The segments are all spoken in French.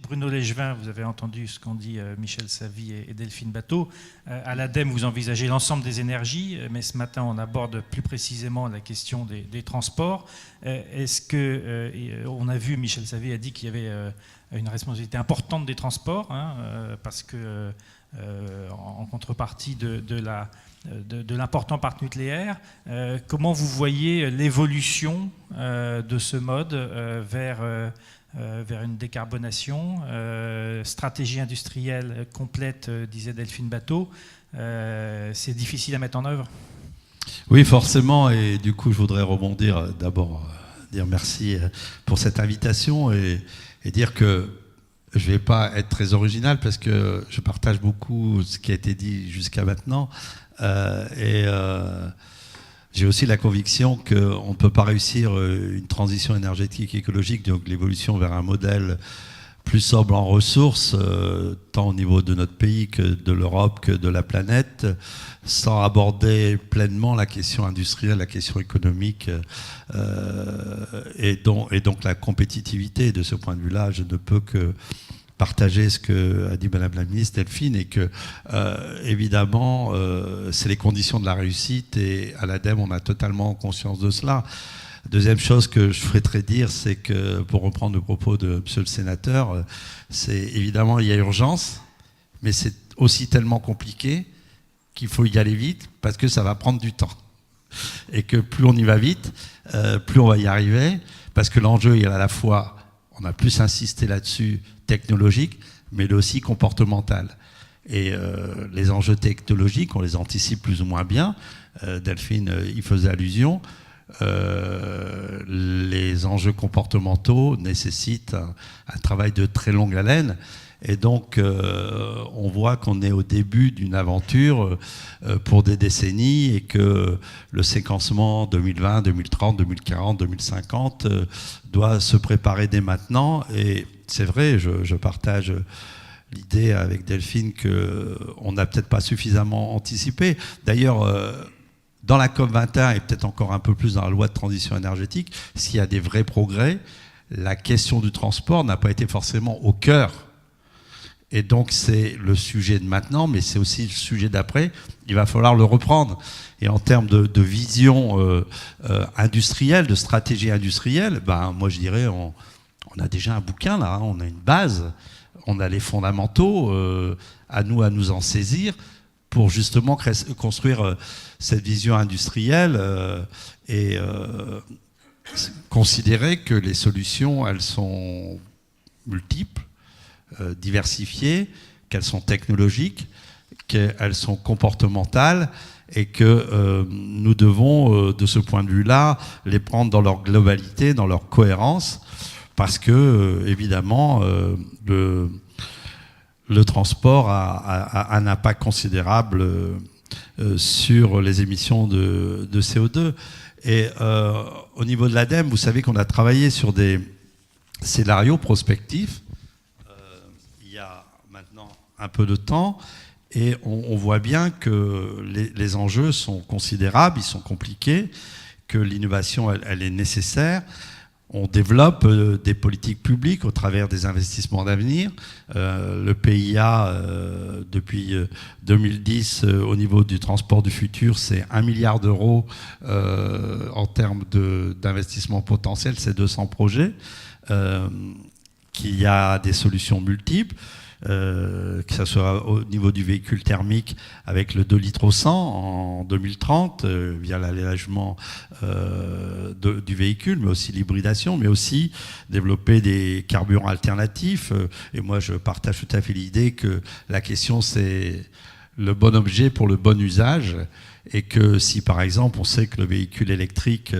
Bruno Legevin, vous avez entendu ce qu'ont dit Michel Savy et Delphine Batho. À l'ADEME, vous envisagez l'ensemble des énergies, mais ce matin, on aborde plus précisément la question des transports. Est-ce que, on a vu, Michel Savy a dit qu'il y avait une responsabilité importante des transports, parce que en contrepartie de l'important parc nucléaire, comment vous voyez l'évolution de ce mode vers une décarbonation, stratégie industrielle complète, disait Delphine Batho, c'est difficile à mettre en œuvre? Oui, forcément, et du coup, je voudrais rebondir, d'abord dire merci pour cette invitation et dire que je ne vais pas être très original parce que je partage beaucoup ce qui a été dit jusqu'à maintenant j'ai aussi la conviction qu'on ne peut pas réussir une transition énergétique écologique, donc l'évolution vers un modèle plus sobre en ressources, tant au niveau de notre pays que de l'Europe que de la planète, sans aborder pleinement la question industrielle, la question économique et donc la compétitivité. De ce point de vue-là, je ne peux que partager ce qu'a dit Madame la Ministre Delphine et que, évidemment, c'est les conditions de la réussite et à l'ADEME, on a totalement conscience de cela. Deuxième chose que je souhaiterais dire, c'est que, pour reprendre le propos de Monsieur le Sénateur, c'est évidemment, il y a urgence, mais c'est aussi tellement compliqué qu'il faut y aller vite parce que ça va prendre du temps. Et que plus on y va vite, plus on va y arriver, parce que l'enjeu, il est à la fois, on a plus insisté là-dessus, technologique, mais aussi comportemental. Et les enjeux technologiques, on les anticipe plus ou moins bien. Delphine y faisait allusion. Les enjeux comportementaux nécessitent un travail de très longue haleine. Et donc, on voit qu'on est au début d'une aventure pour des décennies et que le séquencement 2020, 2030, 2040, 2050 doit se préparer dès maintenant. Et c'est vrai, je partage l'idée avec Delphine qu'on n'a peut-être pas suffisamment anticipé. D'ailleurs, dans la COP21 et peut-être encore un peu plus dans la loi de transition énergétique, s'il y a des vrais progrès, la question du transport n'a pas été forcément au cœur. Et donc c'est le sujet de maintenant, mais c'est aussi le sujet d'après. Il va falloir le reprendre. Et en termes de vision industrielle, de stratégie industrielle, moi je dirais on a déjà un bouquin là, on a une base, on a les fondamentaux, à nous en saisir pour justement construire cette vision industrielle et considérer que les solutions, elles sont multiples, diversifiées, qu'elles sont technologiques, qu'elles sont comportementales et que nous devons, de ce point de vue-là, les prendre dans leur globalité, dans leur cohérence, parce que, évidemment, le transport a un impact considérable sur les émissions de CO2. Et au niveau de l'ADEME, vous savez qu'on a travaillé sur des scénarios prospectifs il y a maintenant un peu de temps, et on voit bien que les enjeux sont considérables, ils sont compliqués, que l'innovation, elle est nécessaire. On développe des politiques publiques au travers des investissements d'avenir. Le PIA, depuis 2010, au niveau du transport du futur, c'est 1 milliard d'euros en termes d'investissement potentiel, c'est 200 projets, qu'il y a des solutions multiples. Que ce soit au niveau du véhicule thermique avec le 2 litres au 100 en 2030 via l'allègement du véhicule, mais aussi l'hybridation, mais aussi développer des carburants alternatifs. Et moi, je partage tout à fait l'idée que la question, c'est le bon objet pour le bon usage, et que si, par exemple, on sait que le véhicule électrique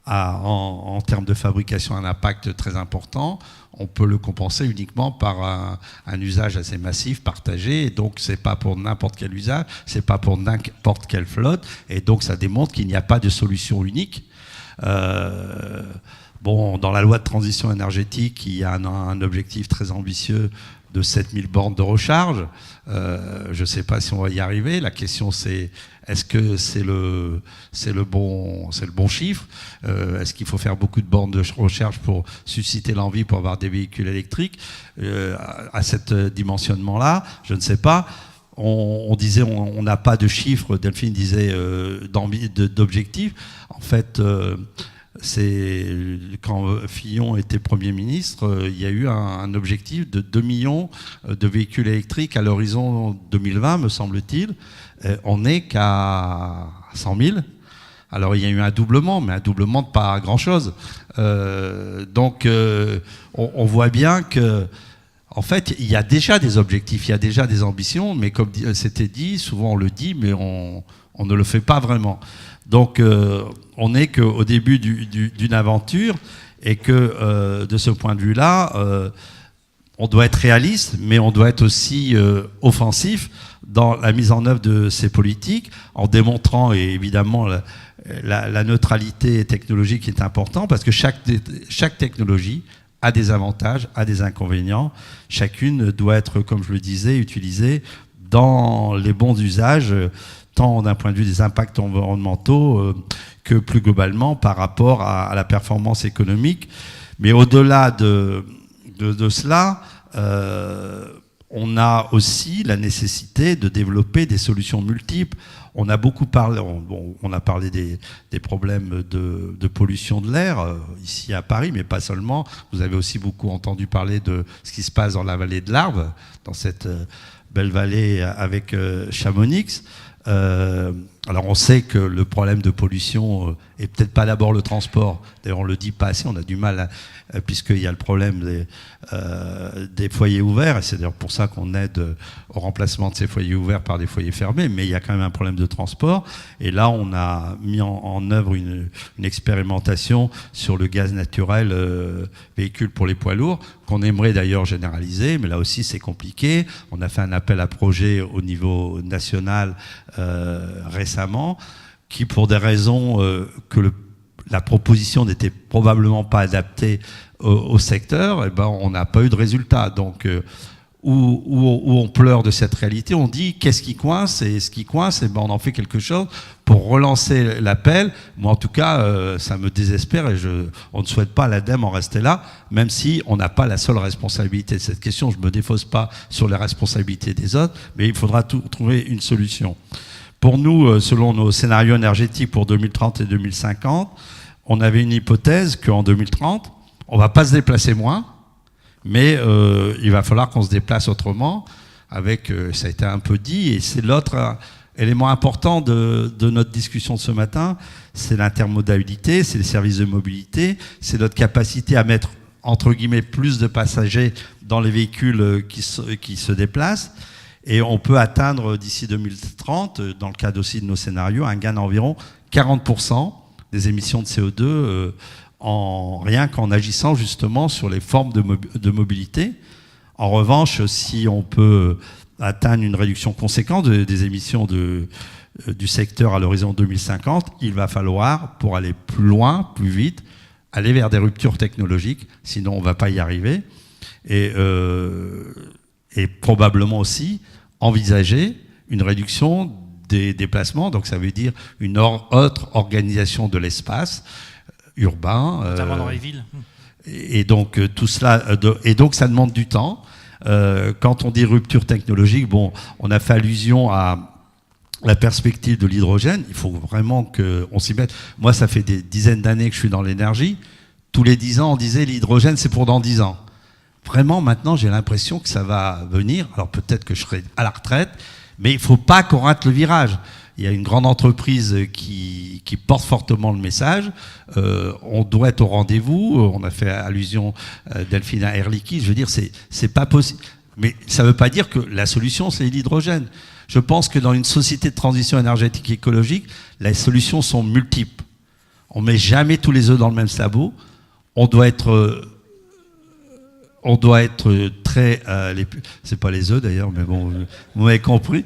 a, en termes de fabrication, un impact très important, on peut le compenser uniquement par un usage assez massif, partagé, et donc c'est pas pour n'importe quel usage, c'est pas pour n'importe quelle flotte, et donc ça démontre qu'il n'y a pas de solution unique. Bon, dans la loi de transition énergétique, il y a un objectif très ambitieux de 7000 bornes de recharge. Je ne sais pas si on va y arriver. La question, c'est est-ce que c'est le bon chiffre? Est-ce qu'il faut faire beaucoup de bornes de recharge pour susciter l'envie pour avoir des véhicules électriques? À cet dimensionnement-là, je ne sais pas. On disait on n'a pas de chiffres. Delphine disait d'objectifs. En fait, c'est quand Fillon était Premier ministre, il y a eu un objectif de 2 millions de véhicules électriques à l'horizon 2020, me semble-t-il. On n'est qu'à 100 000. Alors il y a eu un doublement, mais un doublement de pas grand-chose. Donc on voit bien que, en fait, il y a déjà des objectifs, il y a déjà des ambitions, mais comme c'était dit, souvent on le dit, mais on ne le fait pas vraiment. Donc on n'est qu'au début d'une aventure, et que de ce point de vue-là, on doit être réaliste, mais on doit être aussi offensif dans la mise en œuvre de ces politiques, en démontrant, et évidemment la neutralité technologique est importante, parce que chaque technologie a des avantages, a des inconvénients. Chacune doit être, comme je le disais, utilisée dans les bons usages, tant d'un point de vue des impacts environnementaux que plus globalement par rapport à la performance économique. Mais au-delà de cela, on a aussi la nécessité de développer des solutions multiples. On a beaucoup parlé, on a parlé des problèmes de pollution de l'air ici à Paris, mais pas seulement. Vous avez aussi beaucoup entendu parler de ce qui se passe dans la vallée de l'Arve, dans cette belle vallée avec Chamonix. Alors on sait que le problème de pollution est peut-être pas d'abord le transport. D'ailleurs on le dit pas assez, on a du mal puisqu'il y a le problème des foyers ouverts, et c'est d'ailleurs pour ça qu'on aide au remplacement de ces foyers ouverts par des foyers fermés, mais il y a quand même un problème de transport. Et là on a mis en œuvre une expérimentation sur le gaz naturel véhicule pour les poids lourds, qu'on aimerait d'ailleurs généraliser, mais là aussi c'est compliqué. On a fait un appel à projet au niveau national récemment, qui pour des raisons que la proposition n'était probablement pas adaptée au secteur, eh ben, on n'a pas eu de résultat. Donc où on pleure de cette réalité, on dit qu'est-ce qui coince, et ce qui coince, eh ben, on en fait quelque chose pour relancer l'appel. Moi en tout cas, ça me désespère, et on ne souhaite pas à l'ADEME en rester là, même si on n'a pas la seule responsabilité de cette question. Je ne me défausse pas sur les responsabilités des autres, mais il faudra trouver une solution. Pour nous, selon nos scénarios énergétiques pour 2030 et 2050, on avait une hypothèse qu'en 2030, on ne va pas se déplacer moins, mais il va falloir qu'on se déplace autrement, avec, ça a été un peu dit, et c'est l'autre élément important de notre discussion de ce matin, c'est l'intermodalité, c'est les services de mobilité, c'est notre capacité à mettre, entre guillemets, plus de passagers dans les véhicules qui se déplacent. Et on peut atteindre d'ici 2030, dans le cadre aussi de nos scénarios, un gain d'environ 40% des émissions de CO2 rien qu'en agissant justement sur les formes de mobilité. En revanche, si on peut atteindre une réduction conséquente des émissions du secteur à l'horizon 2050, il va falloir, pour aller plus loin, plus vite, aller vers des ruptures technologiques, sinon on ne va pas y arriver. Et probablement aussi envisager une réduction des déplacements, donc ça veut dire une autre organisation de l'espace urbain. Notamment dans les villes. Et donc tout cela, et donc ça demande du temps. Quand on dit rupture technologique, bon, on a fait allusion à la perspective de l'hydrogène. Il faut vraiment qu'on s'y mette. Moi, ça fait des dizaines d'années que je suis dans l'énergie. Tous les 10 ans, on disait l'hydrogène, c'est pour dans 10 ans. Vraiment, maintenant, j'ai l'impression que ça va venir. Alors peut-être que je serai à la retraite, mais il ne faut pas qu'on rate le virage. Il y a une grande entreprise qui porte fortement le message. On doit être au rendez-vous. On a fait allusion Delphine à Air Liquide. Je veux dire, c'est pas possible. Mais ça ne veut pas dire que la solution, c'est l'hydrogène. Je pense que dans une société de transition énergétique et écologique, les solutions sont multiples. On ne met jamais tous les œufs dans le même sabot. On doit être très... c'est pas les œufs d'ailleurs, mais bon, vous m'avez compris.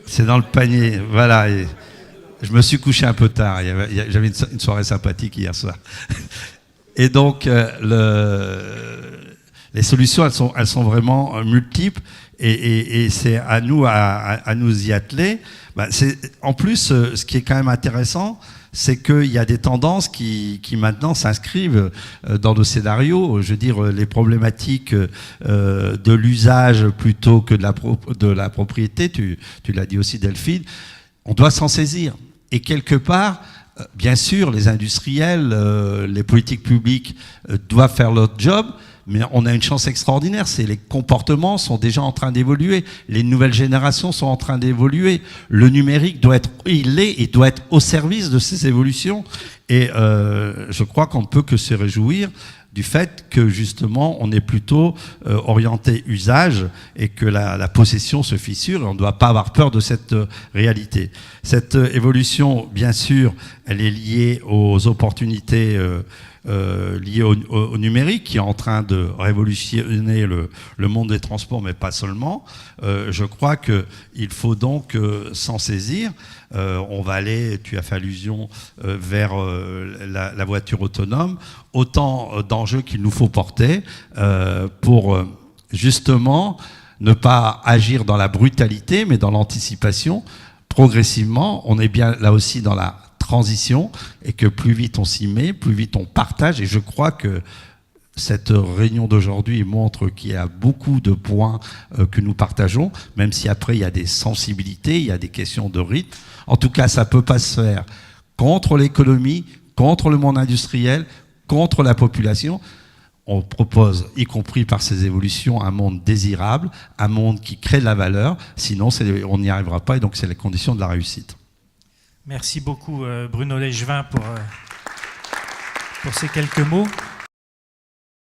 C'est dans le panier, voilà. Je me suis couché un peu tard. J'avais une soirée sympathique hier soir. Et donc, les solutions, elles sont vraiment multiples. Et c'est à nous à nous y atteler. En plus, ce qui est quand même intéressant, c'est qu'il y a des tendances qui maintenant s'inscrivent dans nos scénarios. Je veux dire, les problématiques de l'usage plutôt que de la propriété, tu l'as dit aussi Delphine, on doit s'en saisir. Et quelque part, bien sûr, les industriels, les politiques publiques doivent faire leur job, mais on a une chance extraordinaire, c'est les comportements sont déjà en train d'évoluer, les nouvelles générations sont en train d'évoluer, le numérique doit être au service de ces évolutions, et je crois qu'on ne peut que se réjouir du fait que justement on est plutôt orienté usage et que la possession se fissure, et on ne doit pas avoir peur de cette réalité. Cette évolution, bien sûr, elle est liée aux opportunités lié au numérique qui est en train de révolutionner le monde des transports, mais pas seulement. Je crois qu'il faut donc s'en saisir. On va aller, tu as fait allusion, vers la voiture autonome. Autant d'enjeux qu'il nous faut porter pour justement ne pas agir dans la brutalité, mais dans l'anticipation. Progressivement, on est bien là aussi dans la transition, et que plus vite on s'y met, plus vite on partage. Et je crois que cette réunion d'aujourd'hui montre qu'il y a beaucoup de points que nous partageons, même si après il y a des sensibilités, il y a des questions de rythme. En tout cas, ça ne peut pas se faire contre l'économie, contre le monde industriel, contre la population. On propose, y compris par ces évolutions, un monde désirable, un monde qui crée de la valeur. Sinon, on n'y arrivera pas, et donc c'est la condition de la réussite. Merci beaucoup Bruno Legevin pour ces quelques mots.